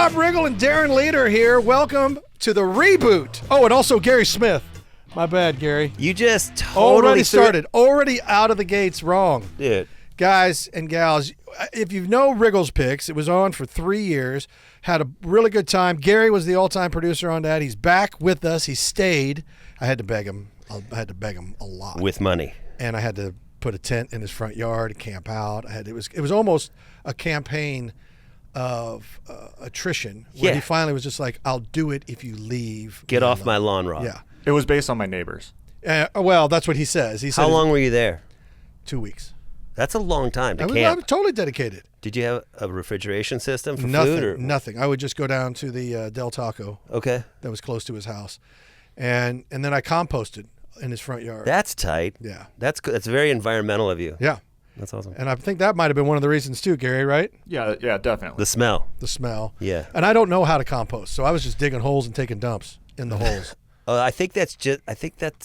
Rob Riggle and Darren Leader here. Welcome to the reboot. Oh, and also Gary Smith. My bad, Gary. You just totally already started. Already out of the gates wrong. Dude. Guys and gals, if you know Riggle's Picks, it was on for 3 years. Had a really good time. Gary was the all-time producer on that. He's back with us. He stayed. I had to beg him. I had to beg him a lot. With money. And I had to put a tent in his front yard and camp out. It was almost a campaign of attrition where he finally was just like, I'll do it if you leave. Get off my lawn, Rob. Yeah. It was based on my neighbors. Well, that's what he says. He said, how long were you there? 2 weeks. That's a long time to camp. I was totally dedicated. Did you have a refrigeration system for Nothing, food? Or? Nothing. I would just go down to the Del Taco. Okay. That was close to his house. And then I composted in his front yard. That's tight. Yeah. That's good. That's very environmental of you. Yeah. That's awesome. And I think that might have been one of the reasons too, Gary, right? Yeah, definitely. The smell. The smell. Yeah. And I don't know how to compost, so I was just digging holes and taking dumps in the holes. I think that's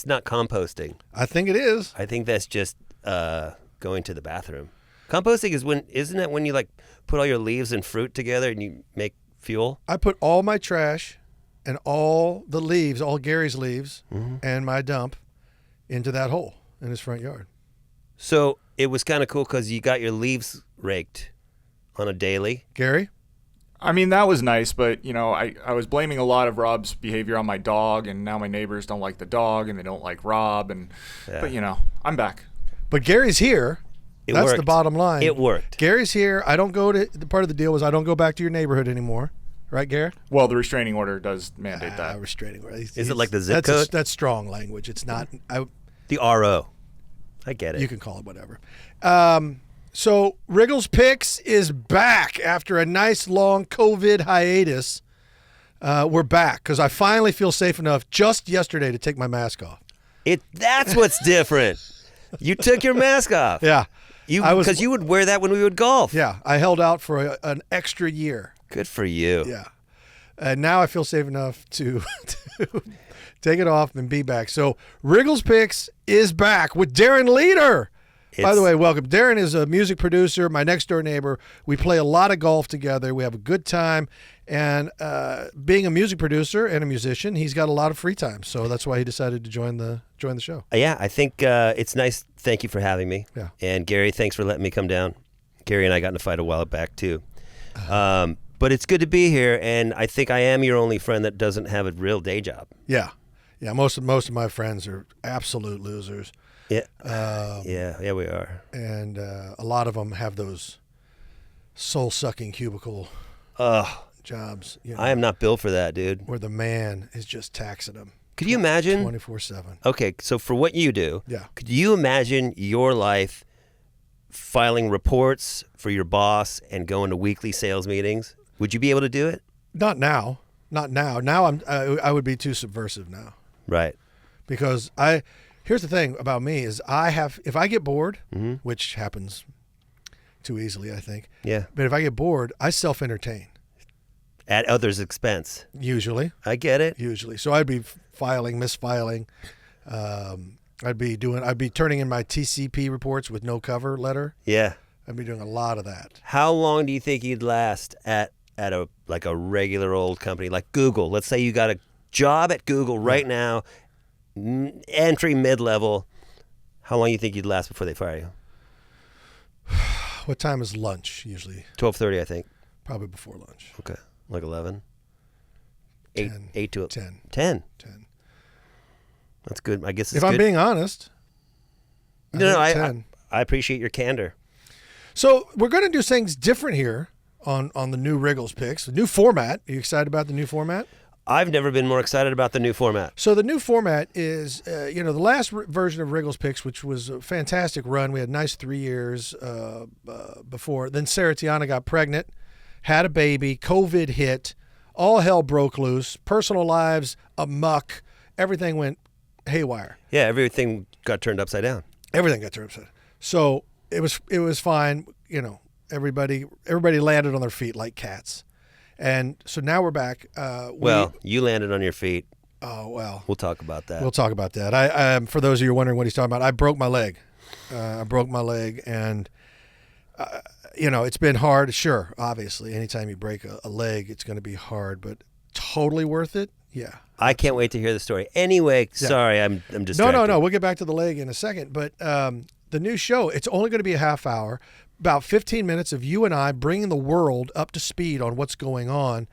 not composting. I think it is. I think that's just going to the bathroom. Composting isn't it when you like put all your leaves and fruit together and you make fuel? I put all my trash and all the leaves, all Gary's leaves, and my dump into that hole in his front yard. So it was kind of cool because you got your leaves raked on a daily. Gary? I mean, that was nice, but, I was blaming a lot of Rob's behavior on my dog, and now my neighbors don't like the dog, and they don't like Rob, but, I'm back. But Gary's here. That's worked. the bottom line. It worked. Gary's here. I don't go to, the part of the deal was I don't go back to your neighborhood anymore. Right, Gary? Well, the restraining order does mandate that. Restraining order. Is it like the zip code? That's strong language. It's not. The RO. I get it. You can call it whatever. So Riggle's Picks is back after a nice long COVID hiatus. We're back because I finally feel safe enough just yesterday to take my mask off. That's what's different. You took your mask off. Yeah. Because you would wear that when we would golf. Yeah. I held out for an extra year. Good for you. Yeah. And now I feel safe enough to take it off and be back. So Riggle's Picks is back with Darren Leader. By the way, welcome. Darren is a music producer, my next door neighbor. We play a lot of golf together. We have a good time. And being a music producer and a musician, he's got a lot of free time. So that's why he decided to join the show. Yeah, I think it's nice. Thank you for having me. Yeah. And Gary, thanks for letting me come down. Gary and I got in a fight a while back too. But it's good to be here, and I think I am your only friend that doesn't have a real day job. Yeah. Yeah, most of my friends are absolute losers. Yeah. Yeah, we are. And a lot of them have those soul-sucking cubicle jobs. I am not built for that, dude. Where the man is just taxing them. Could you imagine? 24/7. Okay, so for what you do, yeah. Could you imagine your life filing reports for your boss and going to weekly sales meetings? Would you be able to do it? Not now. Not now. Now I would be too subversive now. Right. Because here's the thing about me is if I get bored, which happens too easily, I think. Yeah. But if I get bored, I self-entertain. At others' expense. Usually. I get it. Usually. So I'd be misfiling. I'd be turning in my TCP reports with no cover letter. Yeah. I'd be doing a lot of that. How long do you think you'd last at a regular old company like Google? Let's say you got a job at Google right now, entry mid-level. How long do you think you'd last before they fire you? What time is lunch usually? 12:30, I think. Probably before lunch. Okay. Like 11? 10. 8 to 10. 10. 10. That's good. I guess it's if good. I'm being honest. I appreciate your candor. So we're going to do things different here on the new Riggle's Picks, the new format. Are you excited about the new format? I've never been more excited about the new format. So the new format is, the last version of Riggle's Picks, which was a fantastic run. We had a nice 3 years before. Then Sarah Tiana got pregnant, had a baby, COVID hit, all hell broke loose, personal lives amuck, everything went haywire. Yeah, everything got turned upside down. Everything got turned upside down. So it was fine. Everybody landed on their feet like cats. And so now we're back. You landed on your feet. Oh, well. We'll talk about that. We'll talk about that. I for those of you wondering what he's talking about, I broke my leg. And it's been hard. Sure, obviously, anytime you break a leg, it's going to be hard, but totally worth it. Yeah. I can't wait to hear the story. Anyway, sorry, I'm distracted. No. We'll get back to the leg in a second. But the new show, it's only going to be a half hour, about 15 minutes of you and I bringing the world up to speed on what's going on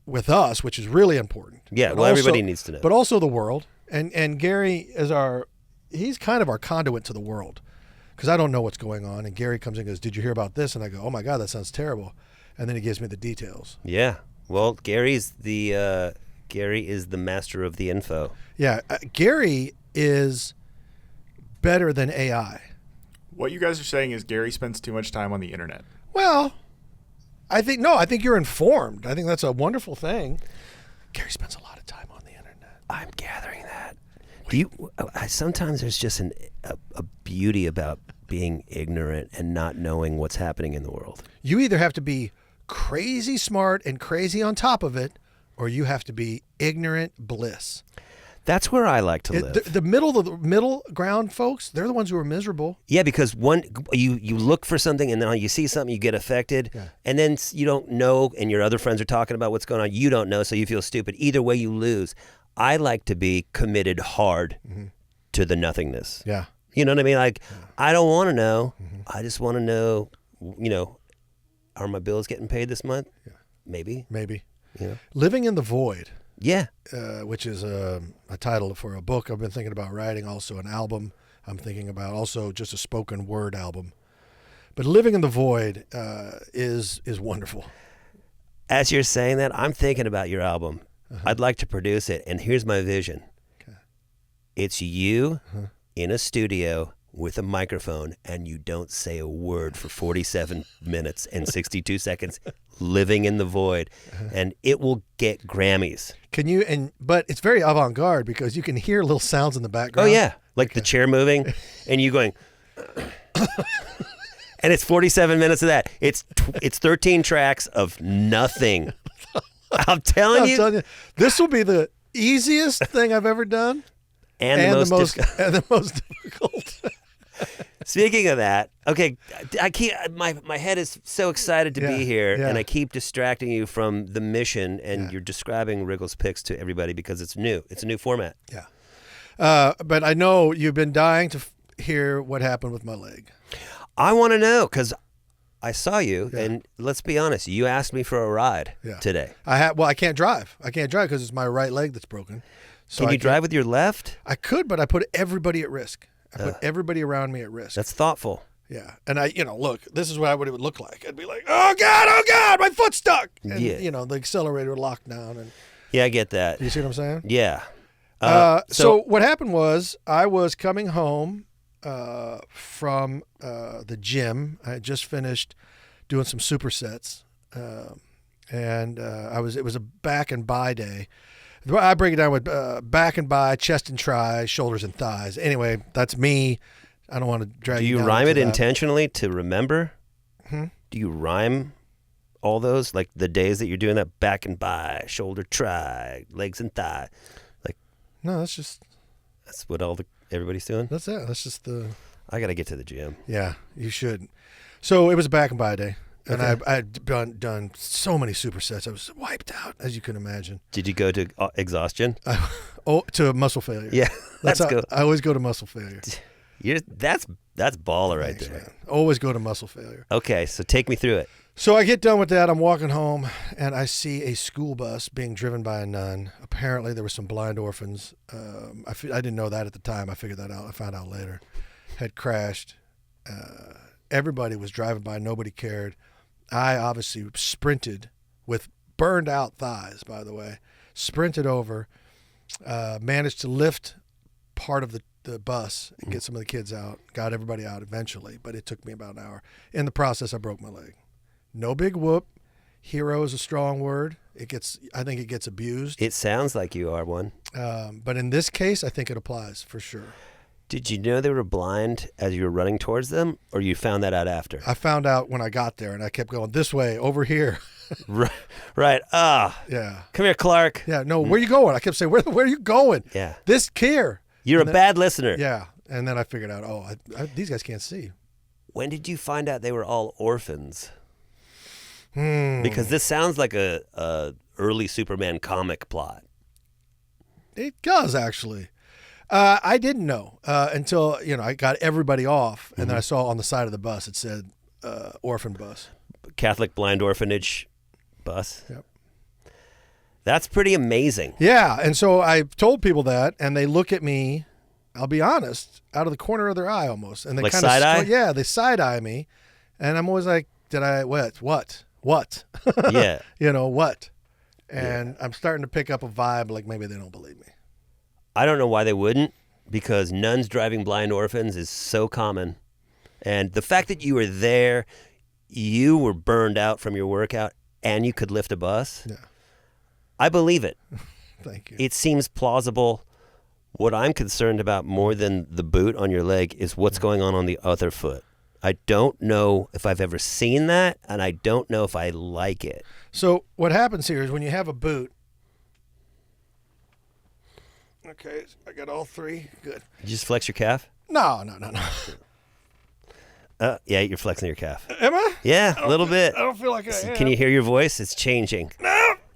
with us, which is really important. Yeah, but well, also, everybody needs to know. But also the world. And Gary is he's kind of our conduit to the world because I don't know what's going on. And Gary comes in and goes, did you hear about this? And I go, oh, my God, that sounds terrible. And then he gives me the details. Yeah. Well, Gary is the master of the info. Yeah. Gary is better than AI. What you guys are saying is Gary spends too much time on the internet. Well, I think you're informed. I think that's a wonderful thing. Gary spends a lot of time on the internet. I'm gathering that. Sometimes there's just a beauty about being ignorant and not knowing what's happening in the world. You either have to be crazy smart and crazy on top of it, or you have to be ignorant bliss. That's where I like to live. The middle ground folks, they're the ones who are miserable. Yeah, because you look for something and then you see something, you get affected, and then you don't know, and your other friends are talking about what's going on. You don't know, so you feel stupid. Either way, you lose. I like to be committed hard to the nothingness. Yeah. You know what I mean? Like, I don't want to know. I just want to know, are my bills getting paid this month? Yeah. Maybe. Yeah. Living in the Void. Yeah. Which is a title for a book I've been thinking about writing, also an album I'm thinking about, also just a spoken word album. But Living in the Void is wonderful. As you're saying that, I'm thinking about your album. I'd like to produce it, and here's my vision. Okay. It's you in a studio with a microphone, and you don't say a word for 47 minutes and 62 seconds, living in the void, and it will get Grammys. Can you? But it's very avant-garde because you can hear little sounds in the background. Oh yeah, like the chair moving, and you going, and it's 47 minutes of that. It's 13 tracks of nothing. I'm telling you, this will be the easiest thing I've ever done, and the most difficult. Speaking of that, okay, I keep my head is so excited to be here, and I keep distracting you from the mission, and you're describing Riggle's Picks to everybody because it's new. It's a new format. Yeah, but I know you've been dying to hear what happened with my leg. I want to know because I saw you, and let's be honest, you asked me for a ride today. I can't drive. I can't drive because it's my right leg that's broken. So Can you drive with your left? I could, but I put everybody at risk. I put everybody around me at risk. That's thoughtful. Yeah. And look, this is what it would look like. I'd be like, oh God, my foot's stuck. And, the accelerator would lock down. And yeah, I get that. You see what I'm saying? Yeah. So what happened was I was coming home from the gym. I had just finished doing some supersets. And it was a back and bi day. I break it down with back and bi, chest and tri, shoulders and thighs. Anyway, that's me. I don't want to drag you down. Do you rhyme it intentionally to remember? Do you rhyme all those? Like the days that you're doing that back and bi, shoulder, tri, legs and thigh? Like, no, that's what everybody's doing? That's it. That's just I got to get to the gym. Yeah, you should. So it was a back and bi day. And I'd done so many supersets. I was wiped out, as you can imagine. Did you go to exhaustion? To muscle failure. Yeah, that's go. I always go to muscle failure. That's baller right there. Man. Always go to muscle failure. Okay, so take me through it. So I get done with that. I'm walking home, and I see a school bus being driven by a nun. Apparently, there were some blind orphans. I didn't know that at the time. I figured that out. I found out later. Had crashed. Everybody was driving by. Nobody cared. I obviously sprinted with burned out thighs, by the way, sprinted over, managed to lift part of the bus and get some of the kids out, got everybody out eventually, but it took me about an hour. In the process, I broke my leg. No big whoop. Hero is a strong word. I think it gets abused. It sounds like you are one. But in this case, I think it applies for sure. Did you know they were blind as you were running towards them, or you found that out after? I found out when I got there, and I kept going, this way, over here. Right. Yeah. Come here, Clark. Yeah, no, where you going? I kept saying, where are you going? Yeah. This here. You're a bad listener. Yeah. And then I figured out, these guys can't see. when did you find out they were all orphans? Because this sounds like a early Superman comic plot. It does, actually. I didn't know until, I got everybody off, and then I saw on the side of the bus, it said orphan bus. Catholic Blind Orphanage bus. Yep. That's pretty amazing. Yeah, and so I told people that, and they look at me, I'll be honest, out of the corner of their eye almost. And they like kind of side-eye? Yeah, they side-eye me, and I'm always like, what? Yeah. What? And I'm starting to pick up a vibe like maybe they don't believe me. I don't know why they wouldn't, because nuns driving blind orphans is so common. And the fact that you were there, you were burned out from your workout, and you could lift a bus, Yeah. I believe it. Thank you. It seems plausible. What I'm concerned about more than the boot on your leg is what's going on the other foot. I don't know if I've ever seen that, and I don't know if I like it. So what happens here is when you have a boot. Okay, I got all three. Good. You just flex your calf? No. Yeah, you're flexing your calf. Am I? Yeah, a little bit. I don't feel like I am. Can you hear your voice? It's changing.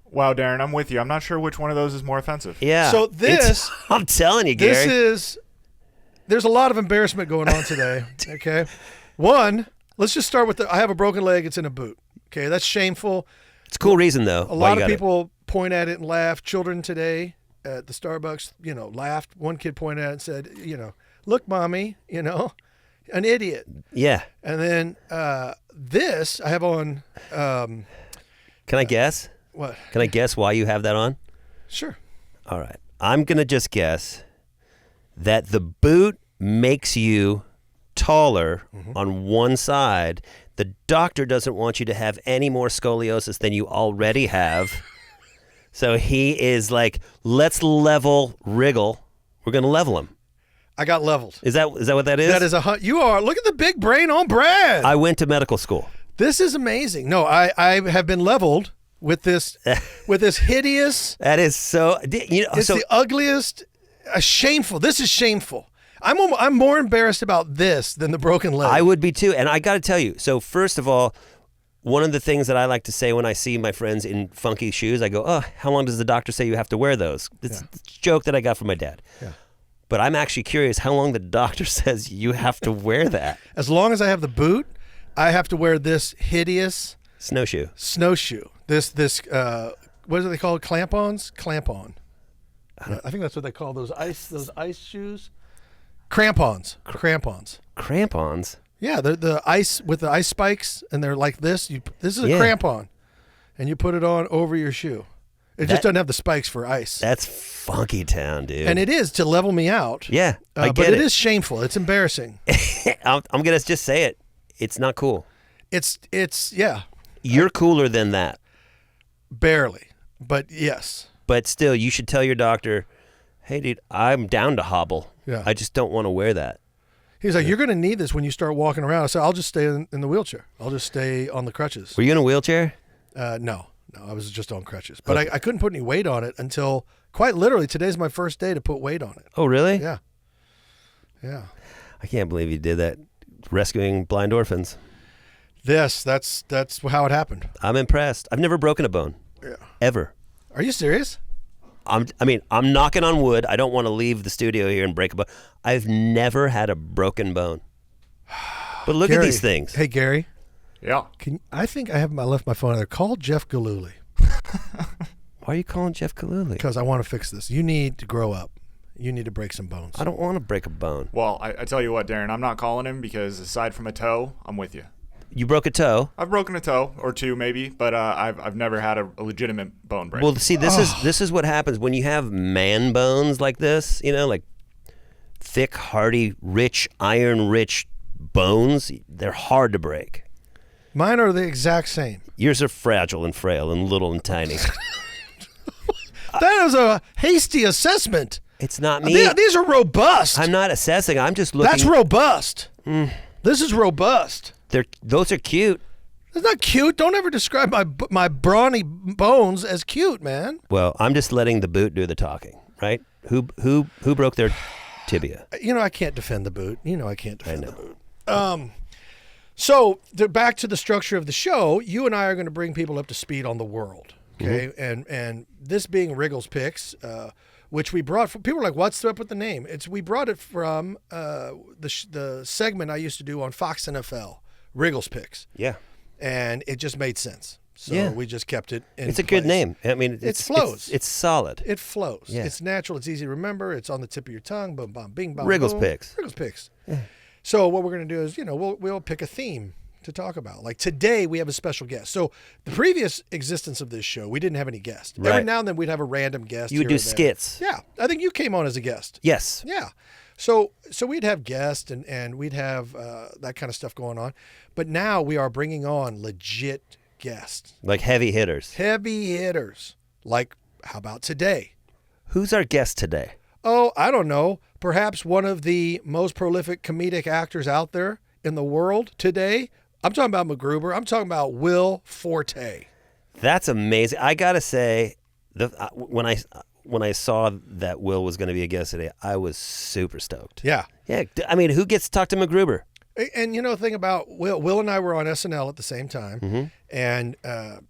Wow, Darren, I'm with you. I'm not sure which one of those is more offensive. Yeah. So this, I'm telling you, Gary. There's a lot of embarrassment going on today. Okay. One, let's just start with I have a broken leg. It's in a boot. Okay. That's shameful. It's a cool reason, though. A lot of people point at it and laugh. Children today at the Starbucks, laughed. One kid pointed at it and said, look, mommy, an idiot. Yeah. And then this I have on. Can I guess? What? Can I guess why you have that on? Sure. All right. I'm going to just guess that the boot makes you taller on one side. The doctor doesn't want you to have any more scoliosis than you already have. So he is like, let's level Riggle. We're going to level him. I got leveled. Is that what that is? That is you are. Look at the big brain on Brad. I went to medical school. This is amazing. No, I have been leveled with this hideous. That is so. It's the ugliest. Shameful. This is shameful. I'm more embarrassed about this than the broken leg. I would be too. And I got to tell you. So first of all, one of the things that I like to say when I see my friends in funky shoes, I go, "Oh, how long does the doctor say you have to wear those?" It's a joke that I got from my dad. Yeah. But I'm actually curious how long the doctor says you have to wear that. As long as I have the boot, I have to wear this hideous snowshoe. This what do they call it? Clamp-ons? Clamp-on. I think that's what they call those ice shoes. Crampons. Crampons? Yeah, they're the ice with the ice spikes, and they're like this. This is a crampon, and you put it on over your shoe. It just doesn't have the spikes for ice. That's funky town, dude. And it is to level me out. Yeah, I get but it. it is shameful. It's embarrassing. I'm gonna just say it. It's not cool. It's yeah. You're cooler than that. Barely, but yes. But still, you should tell your doctor, "Hey, dude, I'm down to hobble. Yeah. I just don't want to wear that." He's like, "You're going to need this when you start walking around." I said, "I'll just stay in the wheelchair. I'll just stay on the crutches." Were you in a wheelchair? No, I was just on crutches. But I couldn't put any weight on it until quite literally today's my first day to put weight on it. Oh, really? Yeah. I can't believe you did that, rescuing blind orphans. That's how it happened. I'm impressed. I've never broken a bone. Yeah. Ever. Are you serious? I'm knocking on wood. I don't want to leave the studio here and break a bone. I've never had a broken bone. But look at these things. Hey, Gary. Yeah. I think I left my phone there. Call Jeff Gillooly. Why are you calling Jeff Gillooly? Because I want to fix this. You need to grow up. You need to break some bones. I don't want to break a bone. Well, I tell you what, Darren, I'm not calling him because aside from a toe, I'm with you. You broke a toe. I've broken a toe or two maybe, but I've never had a legitimate bone break. Well, see, this is what happens when you have man bones like this. Like thick, hardy, rich, iron-rich bones. They're hard to break. Mine are the exact same. Yours are fragile and frail and little and tiny. That is a hasty assessment. It's not me. These are robust. I'm not assessing. I'm just looking. That's robust. This is robust. Those are cute. It's not cute. Don't ever describe my brawny bones as cute, man. Well, I'm just letting the boot do the talking, right? Who broke their tibia? I can't defend the boot. I can't defend the boot. So back to the structure of the show, you and I are going to bring people up to speed on the world. Okay, and this being Riggle's Picks, which we brought from, people are like, what's up with the name? We brought it from the segment I used to do on Fox NFL, Riggle's Picks. Yeah. And it just made sense. So we just kept it in It's a place. good name. I mean, It flows. It's solid. It flows. Yeah. It's natural. It's easy to remember. It's on the tip of your tongue. Boom, bom, bing, bong, Riggle's boom. Picks. Riggle's Picks. Yeah. So what we're going to do is, we'll pick a theme to talk about. Like today, we have a special guest. So the previous existence of this show, we didn't have any guests. Right. Every now and then, we'd have a random guest. You would do skits. Yeah, I think you came on as a guest. Yes. Yeah. So we'd have guests and we'd have that kind of stuff going on. But now we are bringing on legit guests. Like heavy hitters. Heavy hitters. Like, how about today? Who's our guest today? Oh, I don't know. Perhaps one of the most prolific comedic actors out there in the world today. I'm talking about MacGruber. I'm talking about Will Forte. That's amazing. I gotta say, when I saw that Will was going to be a guest today, I was super stoked. Yeah. Yeah. I mean, who gets to talk to MacGruber? And the thing about Will and I were on SNL at the same time, and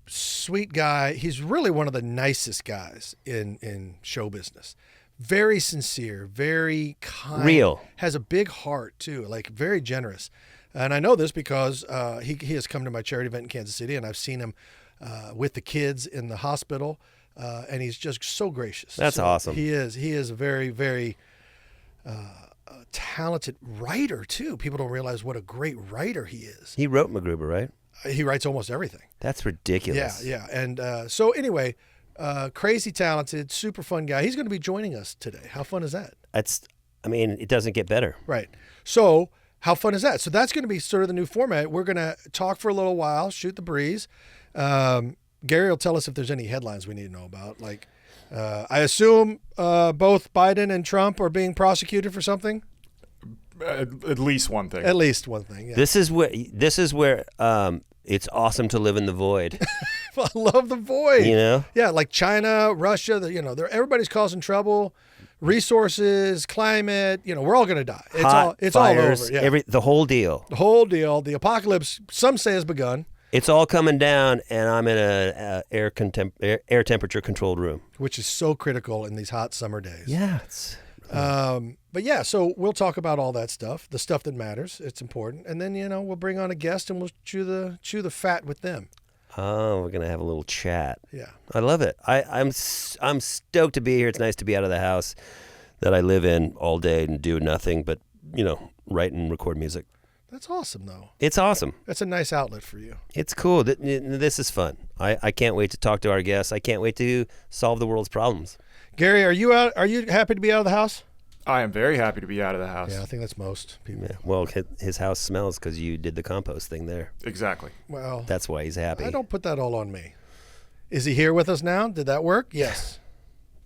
sweet guy. He's really one of the nicest guys in show business. Very sincere, very kind. Real. Has a big heart too, like very generous. And I know this because he has come to my charity event in Kansas City, and I've seen him with the kids in the hospital, and he's just so gracious. That's awesome. He is. He is a very, very talented writer too. People don't realize what a great writer he is. He wrote MacGruber, right? He writes almost everything. That's ridiculous. Yeah. And so anyway, crazy talented, super fun guy. He's going to be joining us today. How fun is that? It doesn't get better. Right. So how fun is that? So that's going to be sort of the new format. We're going to talk for a little while, shoot the breeze. Gary will tell us if there's any headlines we need to know about. Like, I assume both Biden and Trump are being prosecuted for something. At least one thing. At least one thing. Yeah. This is where it's awesome to live in the void. I love the void. Yeah, like China, Russia. Everybody's causing trouble. Resources, climate. We're all going to die. It's fires, all over. Yeah. The whole deal. The whole deal. The apocalypse. Some say has begun. It's all coming down, and I'm in a air temperature controlled room, which is so critical in these hot summer days. Yeah. But yeah, so we'll talk about all that stuff, the stuff that matters. It's important, and then we'll bring on a guest and we'll chew the fat with them. Oh, we're gonna have a little chat. Yeah, I love it. I'm stoked to be here. It's nice to be out of the house that I live in all day and do nothing but write and record music. That's awesome, though. It's awesome. That's a nice outlet for you. It's cool. This is fun. I can't wait to talk to our guests. I can't wait to solve the world's problems. Gary, are you out? Are you happy to be out of the house? I am very happy to be out of the house. Yeah, I think that's most people. Yeah. Well, his house smells because you did the compost thing there. Exactly. Well, that's why he's happy. I don't put that all on me. Is he here with us now? Did that work? Yes.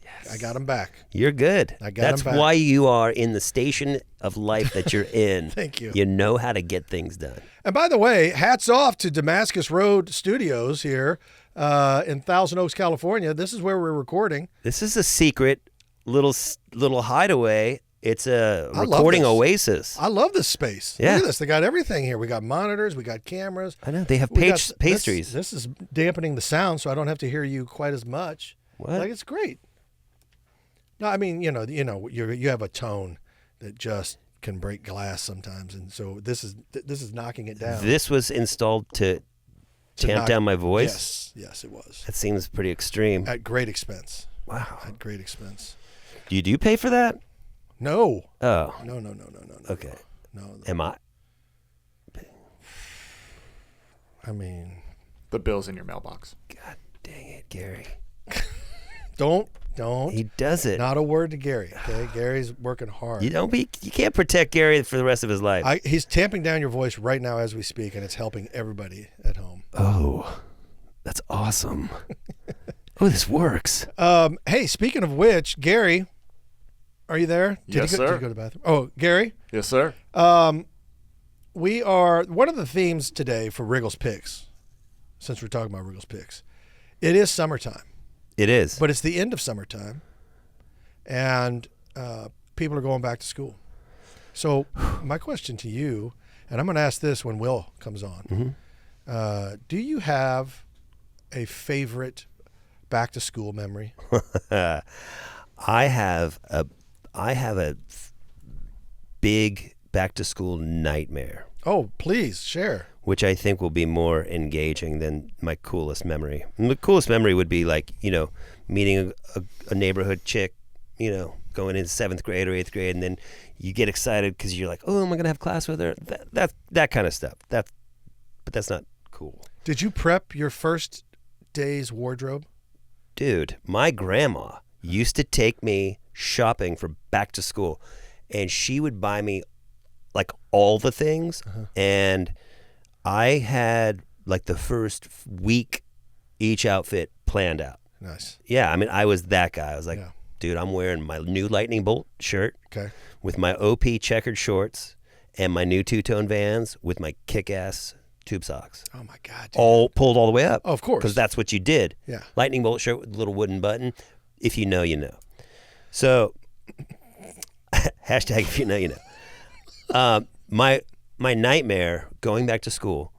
Yes. I got him back. You're good. I got That's him back. why you are in the station of life that you're in. Thank you. You know how to get things done. And by the way, hats off to Damascus Road Studios here in Thousand Oaks, California. This is where we're recording. This is a secret little hideaway. It's a recording oasis. I love this space. Yeah. Look at this. They got everything here. We got monitors. We got cameras. I know. They have pastries. This is dampening the sound, so I don't have to hear you quite as much. What? Like, it's great. No, I mean, you have a tone that just can break glass sometimes, and so this is knocking it down. This was installed to tamp down my voice? Yes, it was. That seems pretty extreme. At great expense. Wow. At great expense. Do you pay for that? No. Oh. No. Okay. No. Am I? I mean, the bill's in your mailbox. God dang it, Gary. Don't. He does it. Not a word to Gary. Okay, Gary's working hard. You can't protect Gary for the rest of his life. He's tamping down your voice right now as we speak, and it's helping everybody at home. Oh, that's awesome. Oh, this works. Hey, speaking of which, Gary, are you there? Yes, sir. Did you go to the bathroom? Oh, Gary? Yes, sir. We are, one of the themes today for Riggle's Picks, since we're talking about Riggle's Picks, it is summertime. It is. But it's the end of summertime, and people are going back to school. So my question to you And I'm going to ask this when Will comes on. Do you have a favorite back-to-school memory? I have a big back-to-school nightmare. Oh, please share. Which I think will be more engaging than my coolest memory. And the coolest memory would be like, meeting a neighborhood chick, going in 7th grade or 8th grade, and then you get excited because you're like, oh, am I going to have class with her? That kind of stuff. But that's not cool. Did you prep your first day's wardrobe? Dude, my grandma used to take me shopping for back to school, and she would buy me like all the things, and I had like the first week each outfit planned out. Nice. Yeah, I mean, I was that guy. I was like, dude, I'm wearing my new lightning bolt shirt with my OP checkered shorts and my new two-tone Vans with my kick-ass tube socks. Oh, my God. Dude. All pulled all the way up. Oh, of course. Because that's what you did. Yeah. Lightning bolt shirt with a little wooden button. If you know, you know. So, hashtag if you know, you know. My nightmare going back to school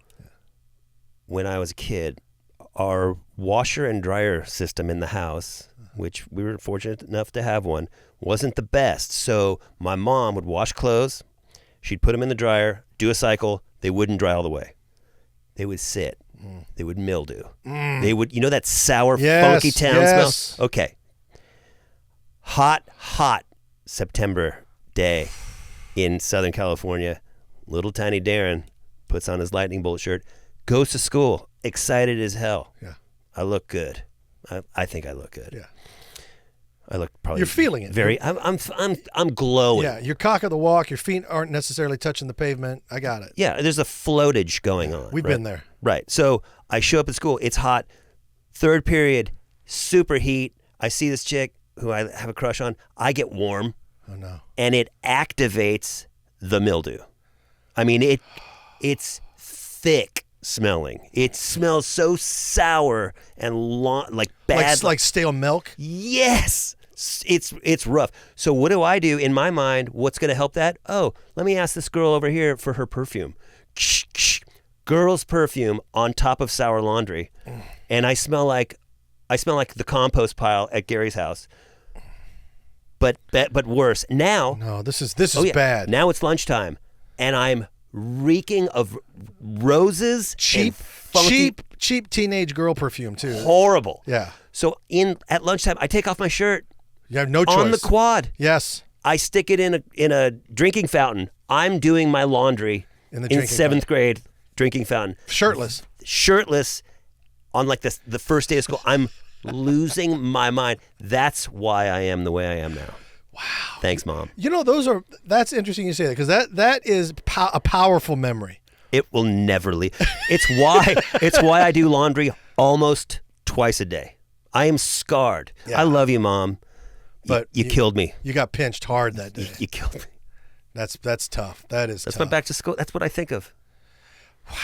when I was a kid, our washer and dryer system in the house, which we were fortunate enough to have one, wasn't the best. So my mom would wash clothes. She'd put them in the dryer, do a cycle. They wouldn't dry all the way. They would sit. They would mildew. They would, that sour, funky town smell? Okay. Hot September day in Southern California. Little tiny Darren puts on his lightning bolt shirt, goes to school, excited as hell. Yeah. I look good. I think I look good. Yeah. I look probably. You're feeling it. I'm glowing. Yeah. You're cock of the walk. Your feet aren't necessarily touching the pavement. I got it. Yeah. There's a floatage going on. We've been there. Right. So I show up at school. It's hot. Third period, super heat. I see this chick who I have a crush on. I get warm. Oh no. And it activates the mildew. I mean, it's thick smelling. It smells so sour and like bad. Like stale milk? Yes. It's rough. So what do I do in my mind? What's going to help that? Oh, let me ask this girl over here for her perfume. Girl's perfume on top of sour laundry. And I smell like the compost pile at Gary's house. But worse. Now. No, this is bad. Now it's lunchtime. And I'm reeking of roses, cheap teenage girl perfume too. Horrible. Yeah. So at lunchtime, I take off my shirt. You have no choice. On the quad. Yes. I stick it in a drinking fountain. I'm doing my laundry in 7th grade drinking fountain. Shirtless on like the first day of school. I'm losing my mind. That's why I am the way I am now. Wow. Thanks, Mom. That's interesting you say that, because that is a powerful memory. It will never leave. It's why I do laundry almost twice a day. I am scarred. Yeah. I love you, Mom. But you killed me. You got pinched hard that day. You killed me. That's tough. That's tough. My back to school. That's what I think of. Wow.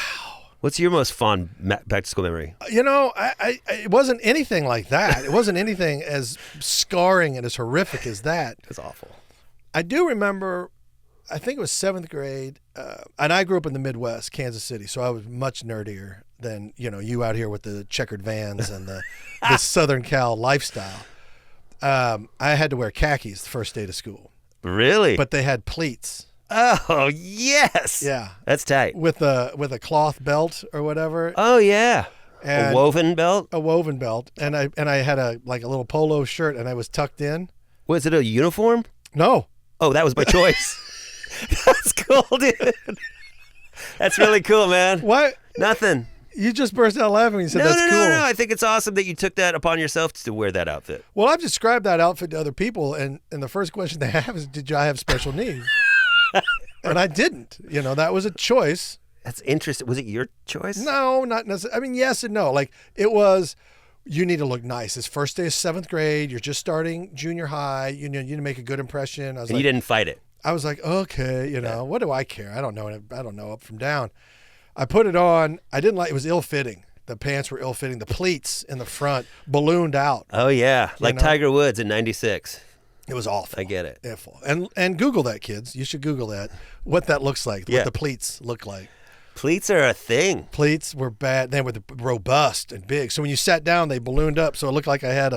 What's your most fond back to school memory? It wasn't anything like that. It wasn't anything as scarring and as horrific as that. It's awful. I do remember, I think it was 7th grade, and I grew up in the Midwest, Kansas City, so I was much nerdier than you out here with the checkered Vans and the Southern Cal lifestyle. I had to wear khakis the first day to school. Really? But they had pleats. Oh, yes. Yeah. That's tight. With a cloth belt or whatever. Oh, yeah. And a woven belt? A woven belt. And I had a little polo shirt, and I was tucked in. Was it a uniform? No. Oh, that was my choice. That's cool, dude. That's really cool, man. What? Nothing. You just burst out laughing when you said that's cool. No. I think it's awesome that you took that upon yourself to wear that outfit. Well, I've described that outfit to other people, and the first question they have is, did I have special needs? And I didn't. That was a choice. That's interesting. Was it your choice? No, not necessarily. I mean, yes and no. Like, it was, you need to look nice. It's first day of 7th grade. You're just starting junior high. You need to make a good impression. You didn't fight it. I was like, okay, what do I care? I don't know up from down. I put it on. I didn't like it. Was ill-fitting. The pants were ill-fitting. The pleats in the front ballooned out. Oh, yeah. Like Tiger Woods in 96. It was awful. I get it. Awful. And Google that, kids. You should Google that. What that looks like. Yeah. What the pleats look like. Pleats are a thing. Pleats were bad. They were robust and big. So when you sat down, they ballooned up. So it looked like I had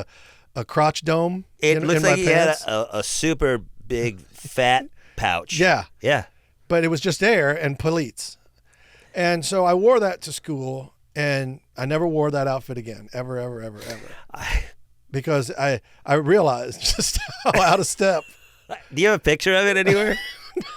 a crotch dome. It in looks my like you had pants. a super big fat pouch. Yeah. Yeah. But it was just air and pleats. And so I wore that to school, and I never wore that outfit again, ever, ever, ever, ever. Because I realized just how out of step. Do you have a picture of it anywhere?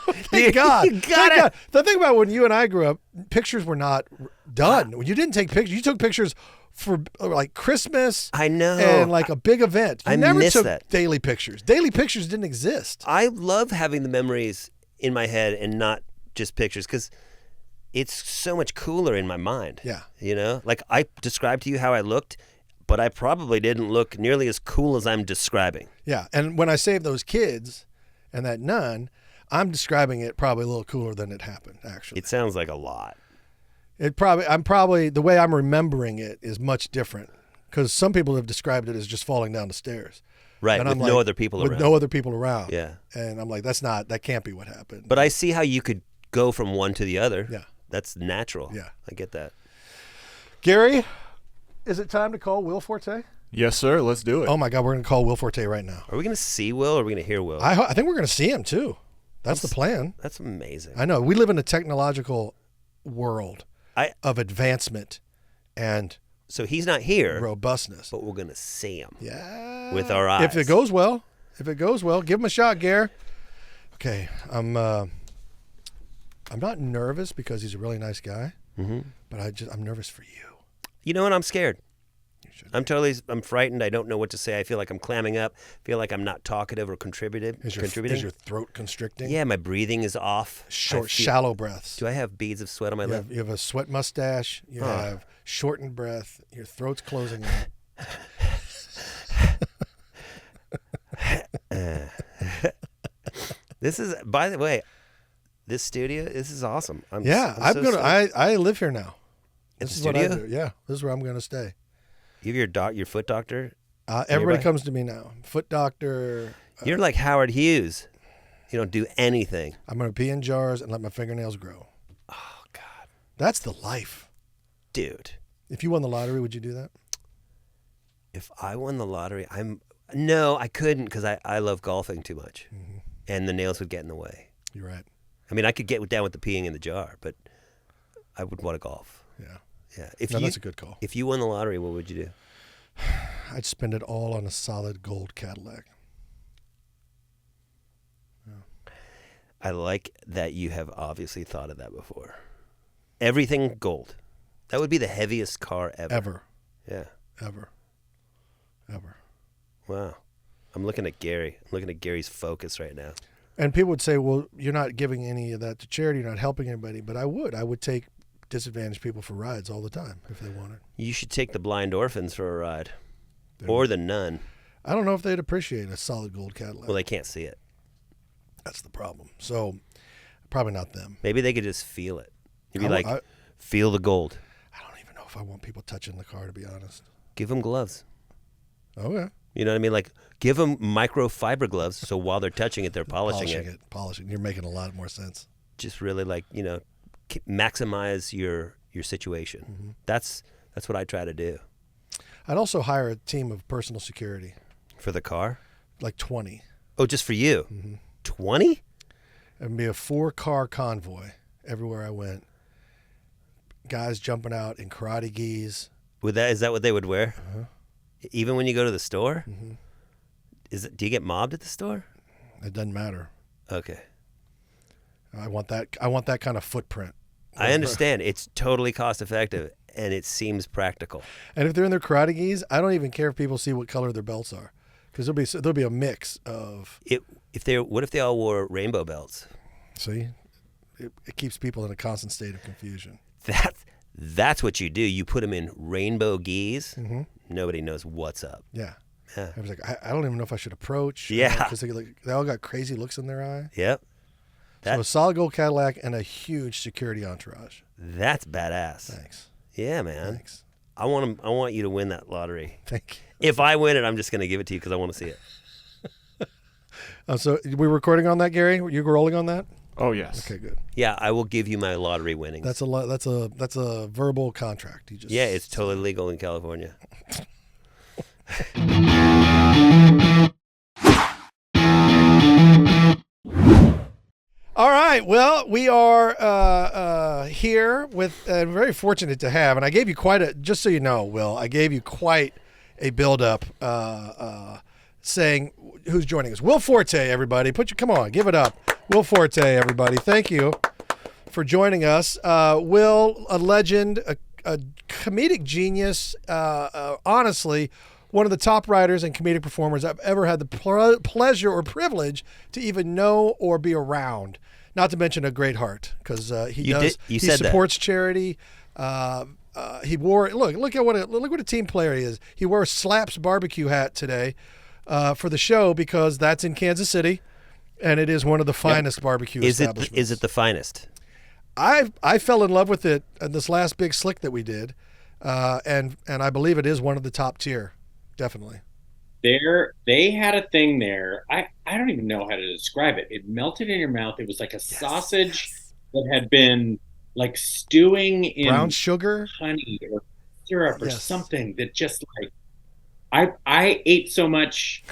Thank God. You got Thank it. God. The thing about when you and I grew up, pictures were not done. When you didn't take pictures, you took pictures for like Christmas. I know. And like a big event. You I never miss took that. daily pictures. Daily pictures didn't exist. I love having the memories in my head and not just pictures because it's so much cooler in my mind. Yeah. You know, like I described to you how I looked, but I probably didn't look nearly as cool as I'm describing. Yeah. And when I saved those kids and that nun, I'm describing it probably a little cooler than it happened, actually. It sounds like a lot. I'm probably the way I'm remembering it is much different because some people have described it as just falling down the stairs. Right, And with I'm no like, other people with around. no other people around. Yeah. And I'm like, that can't be what happened. But I see how you could go from one to the other. Yeah. That's natural. Yeah. I get that. Gary, is it time to call Will Forte? Yes, sir. Let's do it. Oh my God, we're going to call Will Forte right now. Are we going to see Will or are we going to hear Will? I think we're going to see him too. That's the plan. That's amazing. I know. We live in a technological world of advancement and So he's not here, robustness. but we're going to see him. Yeah. With our eyes. If it goes well, give him a shot, Gary. Okay, I'm not nervous because he's a really nice guy, but I'm nervous for you. You know what? I'm scared. You should. I'm frightened. I don't know what to say. I feel like I'm clamming up. I feel like I'm not talkative or contributing. Is your throat constricting? Yeah, my breathing is off. Shallow breaths. Do I have beads of sweat on my lip? You have a sweat mustache. You have shortened breath. Your throat's closing in. This is, by the way, this studio. This is awesome. I live here now. At This the is what I studio? do. Yeah, this is where I'm going to stay. You have your foot doctor. Everybody Nearby? comes to me now. Foot doctor. You're like Howard Hughes. You don't do anything. I'm going to pee in jars and let my fingernails grow. Oh God, That's the life. dude. If you won the lottery, would you do that? If I won the lottery, no, I couldn't because I love golfing too much, and the nails would get in the way. You're right. I mean, I could get down with the peeing in the jar, but I would want to golf. Yeah. Yeah. That's a good call. If you won the lottery, what would you do? I'd spend it all on a solid gold Cadillac. I like that you have obviously thought of that before. Everything gold. That would be the heaviest car ever. Ever. Yeah. Ever. Wow. I'm looking at Gary. I'm looking at Gary's focus right now. And people would say, well, you're not giving any of that to charity. You're not helping anybody. But I would take disadvantaged people for rides all the time if they wanted. You should take the blind orphans for a ride. Or the nun. I don't know if they'd appreciate a solid gold Cadillac. Well, they can't see it. That's the problem. So probably not them. Maybe they could just feel it. You'd be I- like, I- feel the gold. I don't even know if I want people touching the car, to be honest. Give them gloves. Okay. You know what I mean? Like, give them microfiber gloves so while they're touching it, they're polishing it. Polishing. You're making a lot more sense. Just really like, maximize your situation. That's what I try to do. I'd also hire a team of personal security, For the car? like 20. Oh, just for you? 20? It'd be a 4-car convoy everywhere I went. Guys jumping out in karate gis. Is that what they would wear? Even when you go to the store? Do you get mobbed at the store? It doesn't matter. Okay. I want that kind of footprint. I understand. It's totally cost effective and it seems practical. And if they're in their karate gis, I don't even care if people see what color their belts are, because there'll be a mix of. What if they all wore rainbow belts? See, it keeps people in a constant state of confusion. That's what you do. You put them in rainbow gis. Nobody knows what's up. Yeah. Yeah. I was like, I don't even know if I should approach. Yeah. Because they all got crazy looks in their eye. Yep. So a solid gold Cadillac and a huge security entourage. That's badass. Thanks. Yeah, man. Thanks. I want you to win that lottery. Thank you. If I win it, I'm just going to give it to you because I want to see it. So we're recording on that, Gary? You rolling on that? Oh yes. Okay, good. Yeah, I will give you my lottery winnings. That's a verbal contract. You just Yeah, it's totally legal in California. All right. Well, we are here with very fortunate to have, and I gave you just so you know, Will, I gave you quite a build-up saying who's joining us. Will Forte, everybody. Come on, give it up. Will Forte, everybody. Thank you for joining us. Will, a legend, a comedic genius, honestly, one of the top writers and comedic performers I've ever had the pleasure or privilege to even know or be around. Not to mention a great heart, because he supports charity. He wore look at what a team player he is. He wore a Slaps barbecue hat today for the show because that's in Kansas City, and it is one of the finest barbecue establishments. Is it the finest? I fell in love with it in this last big slick that we did, and I believe it is one of the top tier, definitely. They had a thing there. I don't even know how to describe it. It melted in your mouth. It was like a sausage that had been like stewing in brown sugar, honey or syrup or something that just like I ate so much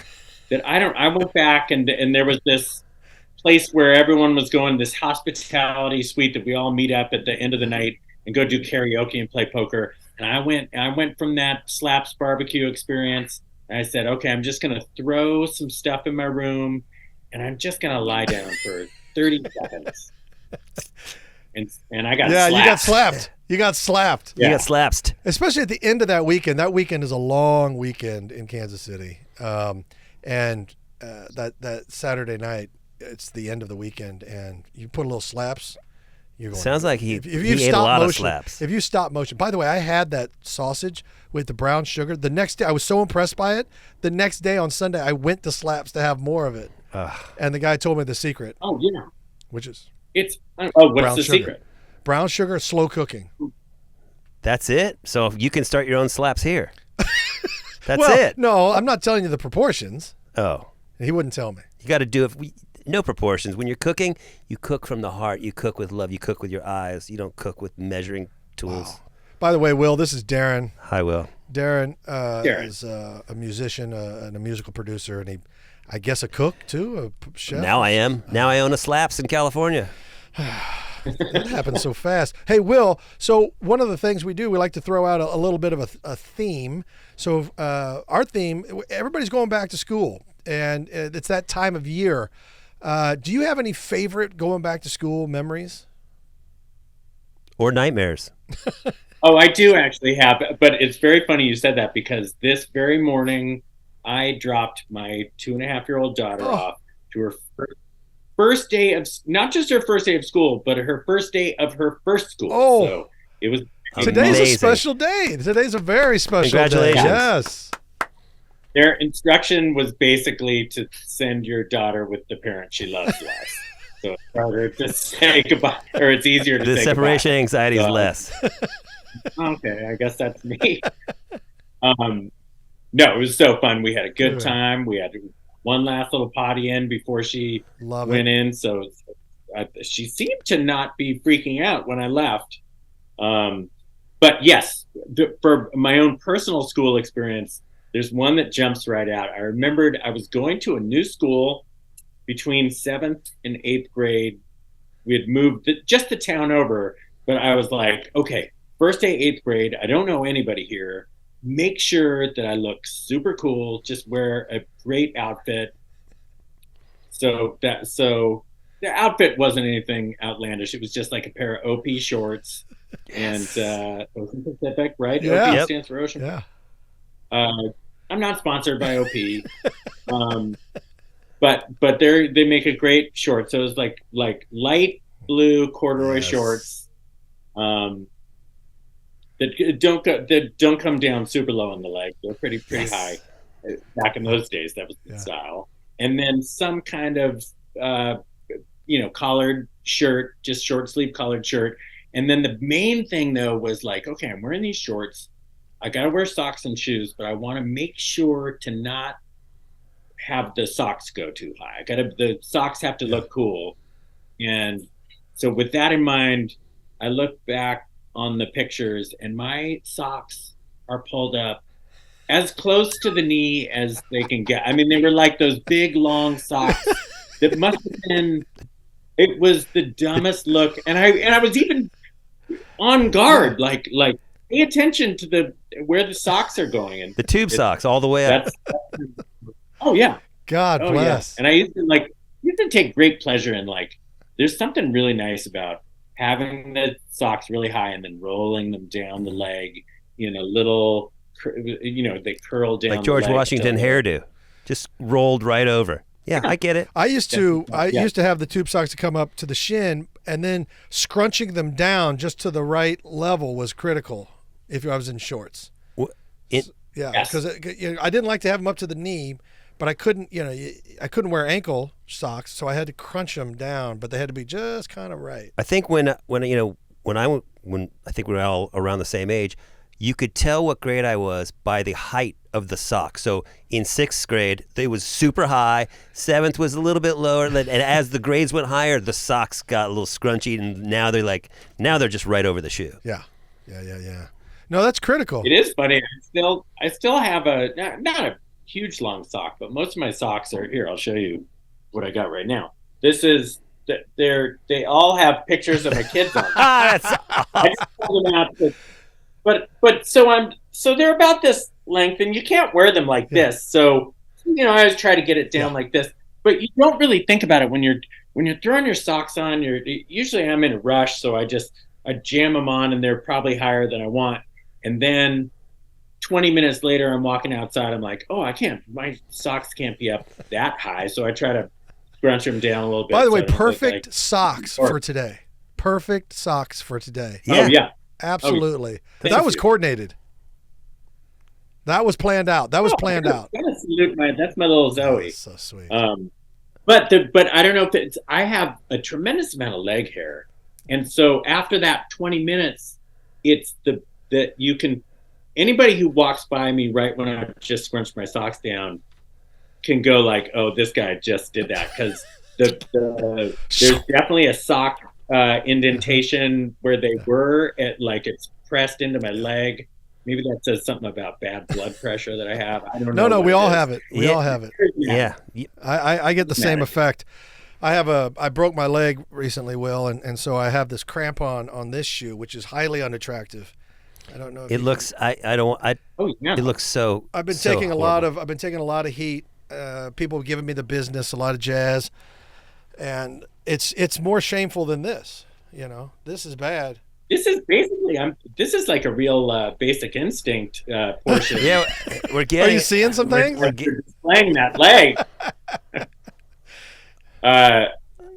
that I went back and there was this place where everyone was going, this hospitality suite that we all meet up at the end of the night and go do karaoke and play poker. And I went from that Slaps barbecue experience. And I said, okay, I'm just going to throw some stuff in my room and I'm just going to lie down for 30 seconds. And I got slapped. You got slapped. You got slapped. Yeah. You got slapped. Especially at the end of that weekend. That weekend is a long weekend in Kansas City. And that Saturday night, it's the end of the weekend, and you put a little slaps. You're going. Sounds like he ate a lot of slaps. If you stop motion. By the way, I had that sausage with the brown sugar. The next day, I was so impressed by it. The next day on Sunday, I went to Slaps to have more of it. And the guy told me the secret. Oh, yeah. Which is? What's the secret? Brown sugar, slow cooking. That's it? So you can start your own slaps here. That's well, it. No, I'm not telling you the proportions. Oh. He wouldn't tell me. You got to do it. No proportions. When you're cooking, you cook from the heart. You cook with love. You cook with your eyes. You don't cook with measuring tools. Wow. By the way, Will, this is Darren. Hi, Will. Darren is a musician and a musical producer, and I guess a cook too, a chef. Now I am. Now I own a Slaps in California. That happened so fast. Hey, Will, so one of the things we do, we like to throw out a little bit of a theme. So our theme, everybody's going back to school, and it's that time of year. Do you have any favorite going back to school memories? Or nightmares? Oh, I do actually have, but it's very funny you said that because this very morning I dropped my 2.5-year-old daughter off to her first day of, not just her first day of school, but her first day of her first school. Oh, so it was today's amazing. A special day. Today's a very special Congratulations. day. Yes. Their instruction was basically to send your daughter with the parent she loves less. So it's harder to say goodbye, or it's easier to say goodbye. The separation goodbye. anxiety is less. Okay, I guess that's me. No, it was so fun. We had a good time. We had one last little potty in before she went in. So she seemed to not be freaking out when I left. But yes, for my own personal school experience, there's one that jumps right out. I remembered I was going to a new school between 7th and 8th grade. We had moved just the town over, but I was like, okay, first day, 8th grade. I don't know anybody here. Make sure that I look super cool. Just wear a great outfit. So the outfit wasn't anything outlandish. It was just like a pair of OP shorts and Ocean Pacific, right? Yeah. OP stands for Ocean. Yeah. I'm not sponsored by OP, but they make a great short. So it was like light blue corduroy shorts. That don't come down super low on the leg. They're pretty high. Back in those days, that was the style. And then some kind of collared shirt, just short sleeve collared shirt. And then the main thing though was like, okay, I'm wearing these shorts. I gotta wear socks and shoes, but I want to make sure to not have the socks go too high. The socks have to look cool. And so with that in mind, I look back on the pictures and my socks are pulled up as close to the knee as they can get. I mean, they were like those big, long socks that must have been, it was the dumbest look. And I was even on guard, like pay attention to where the socks are going. And the tube socks all the way up. Oh, yeah. God bless. Yeah. And I used to take great pleasure in there's something really nice about having the socks really high and then rolling them down the leg in a little, they curl down. Like George Washington hairdo, just rolled right over. Yeah, I get it. I used to have the tube socks to come up to the shin, and then scrunching them down just to the right level was critical if I was in shorts. Because I didn't like to have them up to the knee, but I couldn't wear ankle socks, so I had to crunch them down, but they had to be just kind of right. I think when I think we're all around the same age, you could tell what grade I was by the height of the sock. So in 6th grade, they was super high. 7th was a little bit lower, and as the grades went higher, the socks got a little scrunchy, and now they're just right over the shoe. Yeah. No, that's critical. It is funny. I still have not a huge long sock, but most of my socks are here. I'll show you what I got right now. This is they all have pictures of my kids on them. That's awesome. I just pulled them out. But so they're about this length, and you can't wear them like this. So I always try to get it down like this. But you don't really think about it when you're throwing your socks on. Usually I'm in a rush, so I jam them on, and they're probably higher than I want. And then 20 minutes later, I'm walking outside. I'm like, oh, I can't. My socks can't be up that high, so I try to scrunch them down a little bit. By the way, perfect socks for today. Perfect socks for today. Yeah. Oh, yeah. Absolutely. That was coordinated. That was planned out. That was planned out. That's my little Zoe. That's so sweet. But I don't know if I have a tremendous amount of leg hair. And so after that 20 minutes, it's that you can, anybody who walks by me right when I just scrunched my socks down can go like, oh, this guy just did that. Because there's definitely a sock indentation where they were it's pressed into my leg. Maybe that says something about bad blood pressure that I have. I don't know. No, we all have it. We all have it. Yeah. I get the same effect. I broke my leg recently, Will, and so I have this crampon on this shoe, which is highly unattractive. I don't know. It looks. It looks so. I've been taking a lot of heat. People have given me the business, a lot of jazz, and it's more shameful than this. This is bad. This is basically this is like a real Basic Instinct portion. Yeah, we're getting. Are you seeing something? We're displaying that leg.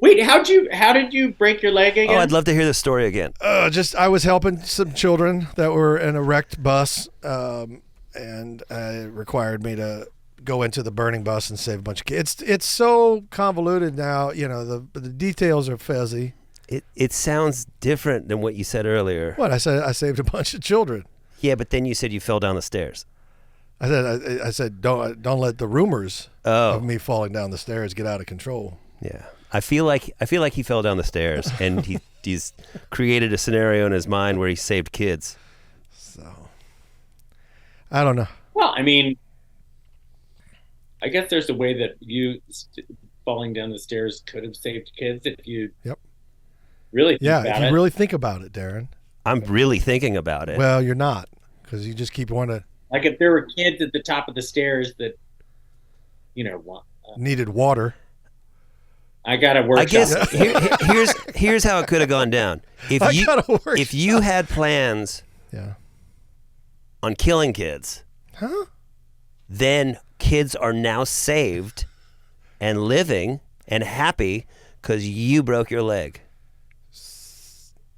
Wait, how did you break your leg again? Oh, I'd love to hear the story again. I was helping some children that were in a wrecked bus, and it required me to go into the burning bus and save a bunch of kids. It's so convoluted now. The details are fuzzy. It sounds different than what you said earlier. What I said? I saved a bunch of children. Yeah, but then you said you fell down the stairs. I said don't let the rumors of me falling down the stairs get out of control. Yeah, I feel like he fell down the stairs and he's created a scenario in his mind where he saved kids. So I don't know. Well, I mean, I guess there's a way that you falling down the stairs could have saved kids if you. Yep. Really think about it. If you really think about it, Darren. I'm really thinking about it. Well, you're not, because you just keep wanting to. Like if there were kids at the top of the stairs that, needed water. I gotta work. I guess here's how it could have gone down. If you had plans, on killing kids, then kids are now saved and living and happy because you broke your leg.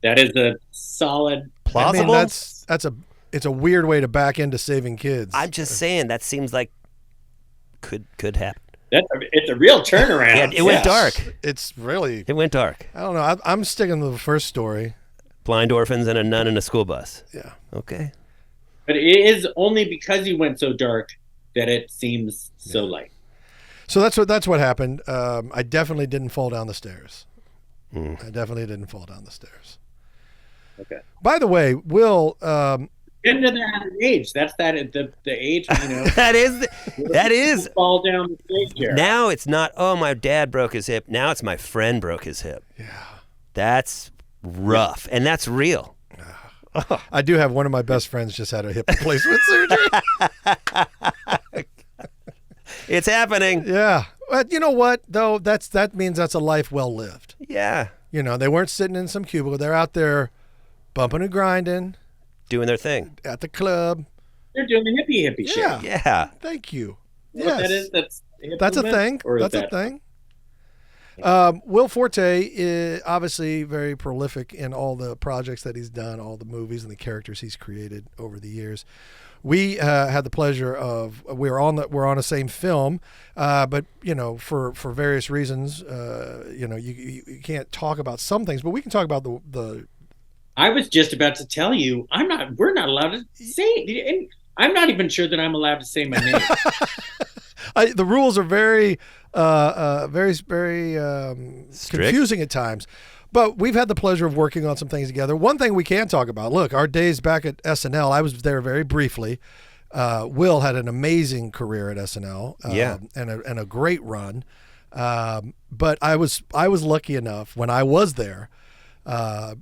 That is a solid, plausible. I mean, it's a weird way to back into saving kids. I'm just saying that seems like could happen. It's a real turnaround. Yeah, it went dark. It went dark. I don't know. I'm sticking to the first story. Blind orphans and a nun in a school bus. Yeah. Okay. But it is only because you went so dark that it seems so light. So that's what happened. I definitely didn't fall down the stairs. I definitely didn't fall down the stairs. Okay. By the way, Will. Get into that age. That's the age. that is fall down the stage here. Now it's not. Oh, my dad broke his hip. Now it's my friend broke his hip. Yeah. That's rough, and that's real. I do have one of my best friends just had a hip replacement surgery. It's happening. Yeah. But you know what, though? That means that's a life well lived. Yeah. They weren't sitting in some cubicle. They're out there bumping and grinding. Doing their thing. At the club. They're doing the hippie shit. Yeah. Thank you. Yes. That is, that's a thing. That's a thing. Will Forte is obviously very prolific in all the projects that he's done, all the movies and the characters he's created over the years. We had the pleasure of we're on the same film, but for various reasons, you can't talk about some things, but we can talk about the. I was just about to tell you, we're not allowed to say, and I'm not even sure that I'm allowed to say my name. The rules are very confusing at times, but we've had the pleasure of working on some things together. One thing we can talk about, look, our days back at SNL, I was there very briefly. Will had an amazing career at SNL, and a great run. But I was lucky enough when I was there,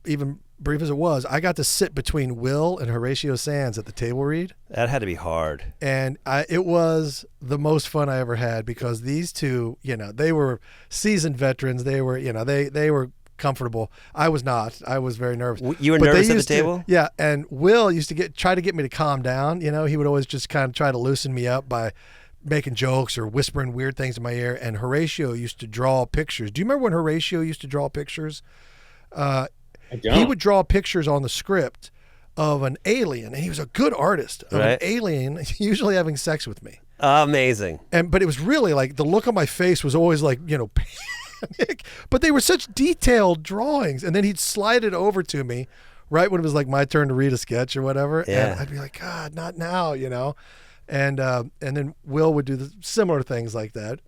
even brief as it was, I got to sit between Will and Horatio Sands at the table read. That had to be hard. And it was the most fun I ever had because these two, they were seasoned veterans. They were, they were comfortable. I was not. I was very nervous. You were nervous at the table? Yeah. And Will used to try to get me to calm down. He would always just kind of try to loosen me up by making jokes or whispering weird things in my ear. And Horatio used to draw pictures. Do you remember when Horatio used to draw pictures? I don't. He would draw pictures on the script of an alien, and he was a good artist of an alien usually having sex with me. Amazing. But it was really like the look on my face was always like, panic. But they were such detailed drawings, and then he'd slide it over to me right when it was like my turn to read a sketch or whatever, and I'd be like, God, not now, And then Will would do similar things like that,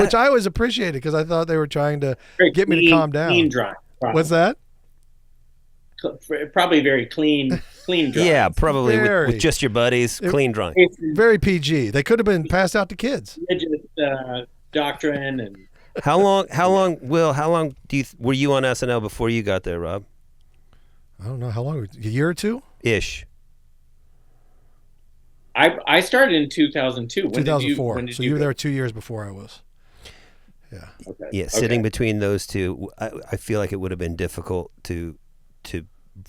which I always appreciated because I thought they were trying to get me to calm down. Clean drawing. What's that? Probably very clean drawing. Yeah, probably with just your buddies, clean drawing. Very PG. They could have been passed out to kids. Doctrine and. How long, Will? How long were you on SNL before you got there, Rob? I don't know how long. A year or two? Ish. I started in 2002. 2004. So you were there 2 years before I was. Yeah. Okay. Yeah. Sitting between those two, I feel like it would have been difficult to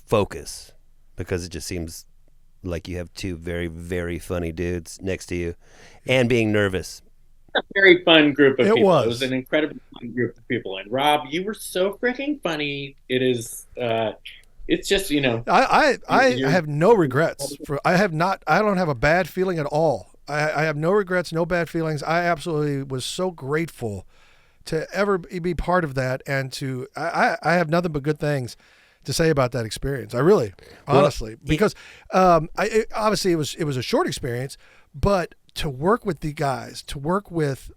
focus because it just seems like you have two very, very funny dudes next to you and being nervous. A very fun group of people. Was. It was an incredibly fun group of people. And Rob, you were so freaking funny. It is, it's just, I have no regrets. I don't have a bad feeling at all. I have no regrets, no bad feelings. I absolutely was so grateful to ever be part of that. And I have nothing but good things to say about that experience. I really, honestly, because obviously it was a short experience, but to work with the guys, to work with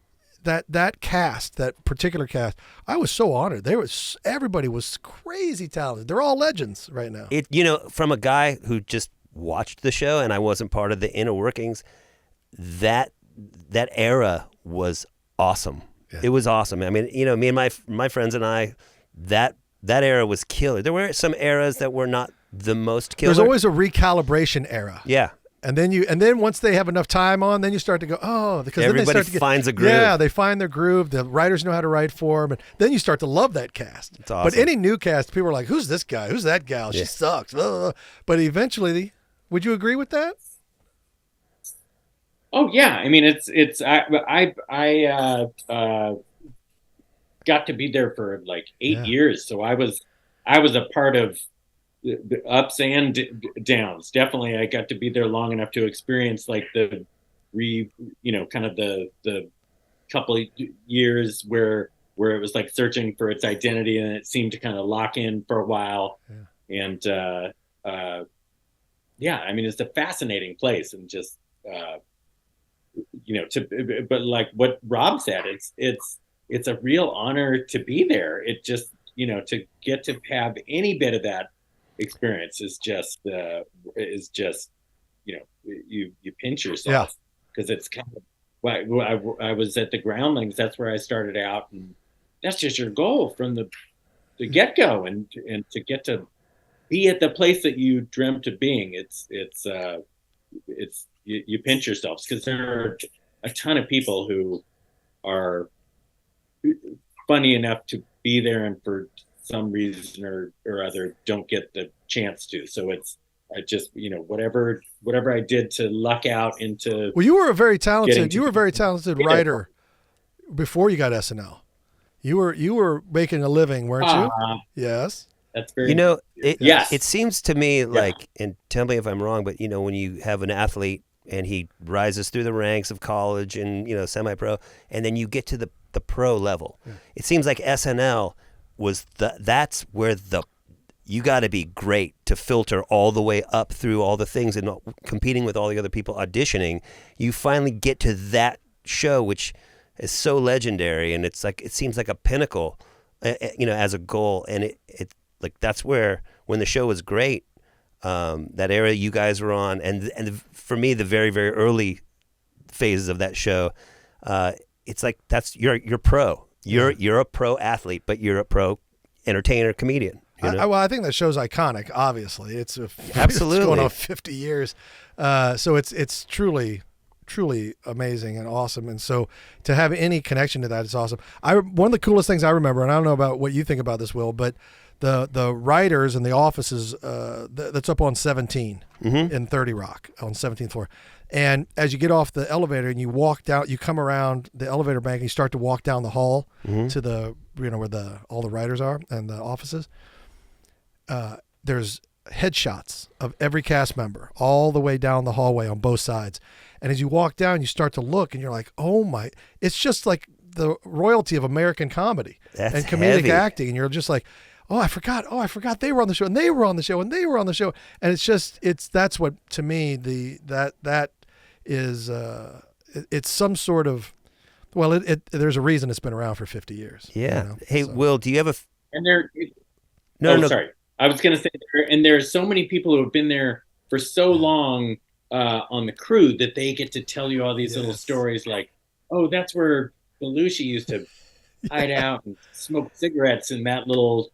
that cast, that particular cast, I was so honored. Everybody was crazy talented. They're all legends right now. From a guy who just watched the show and I wasn't part of the inner workings, that era was awesome. Yeah. It was awesome. I mean, me and my friends and I, that era was killer. There were some eras that were not the most killer. There's always a recalibration era. Yeah. And then once they have enough time on, then you start to go, because everybody finds a groove. Yeah, they find their groove. The writers know how to write for them, and then you start to love that cast. It's awesome. But any new cast, people are like, "Who's this guy? Who's that gal? She sucks." But eventually, would you agree with that? Oh yeah, I mean I got to be there for like 8 years, so I was a part of the ups and downs. Definitely, I got to be there long enough to experience like the kind of the couple of years where it was like searching for its identity, and it seemed to kind of lock in for a while. Yeah. And I mean, it's a fascinating place, and just but like what Rob said, it's a real honor to be there. It just, to get to have any bit of that experience is just, you pinch yourself, because it's kind of, I was at the Groundlings. That's where I started out, and that's just your goal from the get-go, and to get to be at the place that you dreamt of being. You pinch yourselves, because there are a ton of people who are funny enough to be there, and for some reason or other don't get the chance to. So I just, whatever I did to luck out into. Well, you were a very talented writer before you got SNL. You were making a living, weren't you? Yes. That's very. It seems to me like, and tell me if I'm wrong, but when you have an athlete and he rises through the ranks of college and semi-pro, and then you get to the pro level, it seems like SNL was that's where you got to be great to filter all the way up through all the things and competing with all the other people auditioning. You finally get to that show, which is so legendary, and it seems like a pinnacle, as a goal. And it like, that's where, when the show was great, that era you guys were on, and for me, the very, very early phases of that show, it's like, you're pro. You're a pro athlete, but you're a pro entertainer, comedian. I think that show's iconic. Obviously, absolutely, it's going on 50 years, so it's truly amazing and awesome. And so to have any connection to that is awesome. One of the coolest things I remember, and I don't know about what you think about this, Will, but the writers and the offices that's up on 17 in 30 Rock on 17th floor. And as you get off the elevator and you walk down, you come around the elevator bank and you start to walk down the hall to the, where all the writers are and the offices. There's headshots of every cast member all the way down the hallway on both sides. And as you walk down, you start to look and you're like, oh my, it's just like the royalty of American comedy and comedic acting. And you're just like, oh, I forgot they were on the show, and they were on the show, and they were on the show. And that's what, to me, that is, it's some sort of, well, there's a reason it's been around for 50 years. Yeah. Hey, so. Will, do you have no. Sorry. I was going to say, there are so many people who have been there for so long on the crew that they get to tell you all these little stories, like, oh, that's where Belushi used to hide out and smoke cigarettes in that little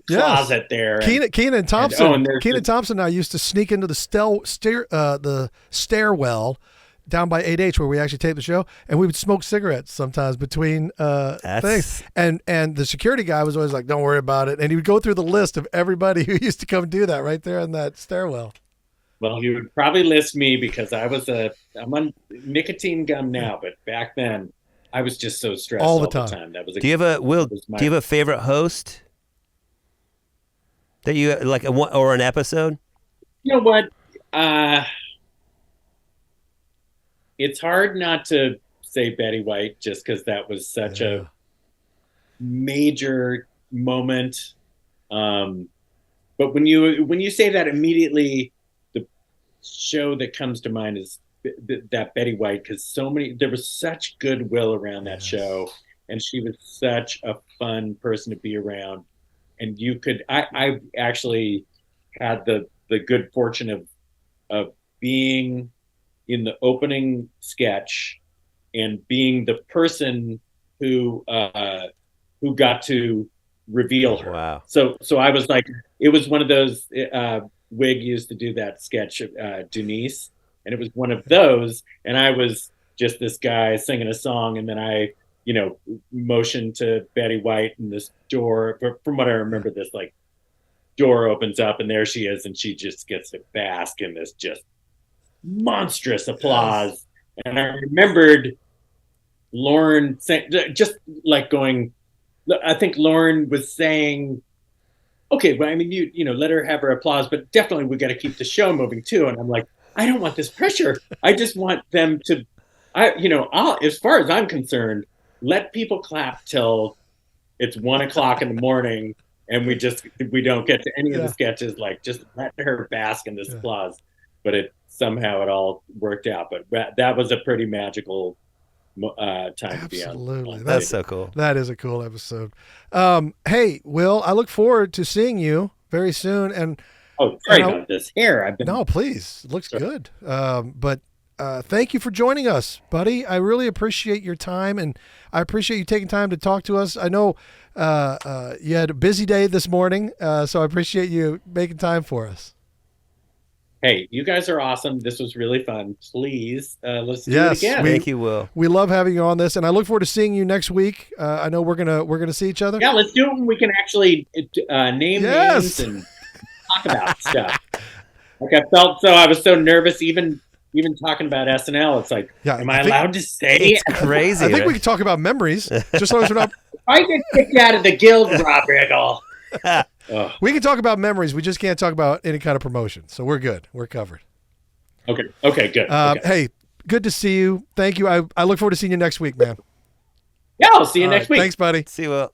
closet there. Kenan Thompson. Kenan Thompson and I used to sneak into the stairwell down by 8H where we actually taped the show, and we would smoke cigarettes sometimes between things. And the security guy was always like, don't worry about it. And he would go through the list of everybody who used to come do that right there in that stairwell. Well, you would probably list me, because I'm on nicotine gum now, but back then I was just so stressed all the time. That was do you have a favorite host that you like, or an episode? You know what? It's hard not to say Betty White, just because that was such a major moment. But when you say that, immediately the show that comes to mind is that Betty White, because there was such goodwill around that show, and she was such a fun person to be around. And I actually had the good fortune of being in the opening sketch and being the person who got to reveal her. Wow. So I was like, it was one of those, Wig used to do that sketch, Denise, and it was one of those, and I was just this guy singing a song, and then I, motioned to Betty White, and this door, from what I remember, this like door opens up, and there she is, and she just gets to bask in this just monstrous applause. And I remembered Lauren saying, just like going, I think Lauren was saying, okay, well, I mean, you let her have her applause, but definitely we got to keep the show moving too. And I'm like, I don't want this pressure. I just want them to, as far as I'm concerned, let people clap till it's 1:00 in the morning, and we don't get to any of the sketches. Like, just let her bask in this applause. but somehow it all worked out. But that was a pretty magical time to be on. Absolutely. That's so cool. That is a cool episode. Hey, Will, I look forward to seeing you very soon. And sorry about this hair. No, please. It looks good. But thank you for joining us, buddy. I really appreciate your time, and I appreciate you taking time to talk to us. I know you had a busy day this morning, so I appreciate you making time for us. Hey, you guys are awesome. This was really fun. Please, let's do it again. Thank you, Will. We love having you on this, and I look forward to seeing you next week. I know we're gonna see each other. Yeah, let's do it when we can actually name names and talk about stuff. Like I was so nervous, even talking about SNL. It's like, am I allowed to say? It's crazy. I think we can talk about memories, just as long as we're not. I get kicked out of the guild, Rob Riggle. We can talk about memories. We just can't talk about any kind of promotion. So we're good. We're covered. Okay, good. Okay. Hey, good to see you. Thank you. I look forward to seeing you next week, man. Yeah, I'll see you next week. Thanks, buddy. See you, Will.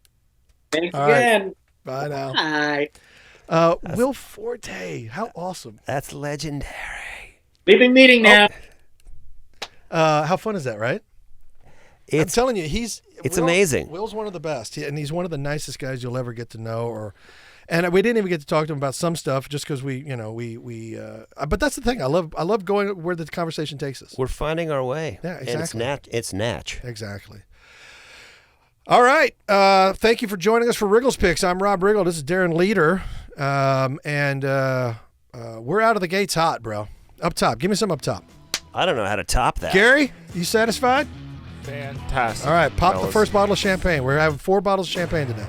Thanks All again. Right. Bye now. Bye. Will Forte. How awesome. That's legendary. Leaving meeting now. How fun is that, right? I'm telling you, it's amazing. Will's one of the best, and he's one of the nicest guys you'll ever get to know. And we didn't even get to talk to him about some stuff just because we. But that's the thing. I love going where the conversation takes us. We're finding our way. Yeah, exactly. And it's natch. Exactly. All right. Thank you for joining us for Riggle's Picks. I'm Rob Riggle. This is Darren Leader, and we're out of the gates hot, bro. Up top. Give me some up top. I don't know how to top that. Gary, you satisfied? Fantastic. All right, pop fellas. the first bottle of champagne. We're having 4 bottles of champagne today.